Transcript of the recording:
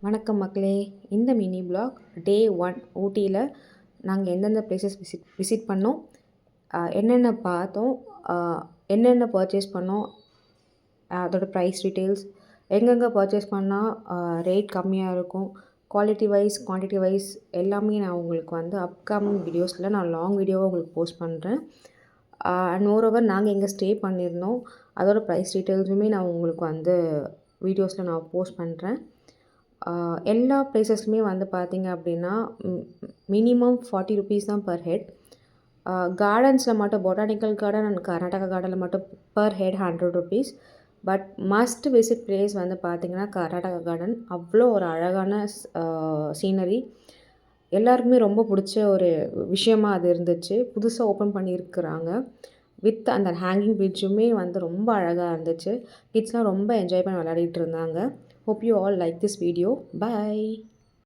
வணக்கம் மக்களே. இந்த மினி பிளாக் டே 1 ஊட்டியில் நாங்கள் எந்தெந்த பிளேசஸ் விசிட் பண்ணோம், என்னென்ன பார்த்தோம், என்னென்ன பர்ச்சேஸ் பண்ணோம், அதோட ப்ரைஸ் டீட்டெயில்ஸ், எங்கெங்கே பர்ச்சேஸ் பண்ணால் ரேட் கம்மியாக இருக்கும், குவாலிட்டி வைஸ் குவான்டிட்டி வைஸ் எல்லாமே நான் உங்களுக்கு அப்கமிங் வீடியோஸில் நான் லாங் வீடியோவை உங்களுக்கு போஸ்ட் பண்ணுறேன். அண்ட் மோரோவர் நாங்கள் எங்கே ஸ்டே பண்ணியிருந்தோம் அதோட ப்ரைஸ் டீட்டெயில்ஸுமே நான் உங்களுக்கு வீடியோஸில் நான் போஸ்ட் பண்ணுறேன். எல்லா பிளேசஸ்லுமே பார்த்தீங்க அப்படின்னா மினிமம் 40 ருபீஸ் தான் பர் ஹெட். கார்டன்ஸில் மட்டும் பொட்டானிக்கல் கார்டன் அண்ட் கர்நாடகா கார்டனில் மட்டும் per head 100 rupees. But must visit place பார்த்தீங்கன்னா கர்நாடகா கார்டன். அவ்வளோ ஒரு அழகான சீனரி, எல்லாருக்குமே ரொம்ப பிடிச்ச ஒரு விஷயமாக அது இருந்துச்சு. புதுசாக ஓப்பன் பண்ணியிருக்கிறாங்க வித் அந்த ஹேங்கிங் பிரிட்ஜுமே ரொம்ப அழகாக இருந்துச்சு. கிட்ஸ்லாம் ரொம்ப என்ஜாய் பண்ணி விளையாடிட்டு இருந்தாங்க. Hope you all like this video. Bye.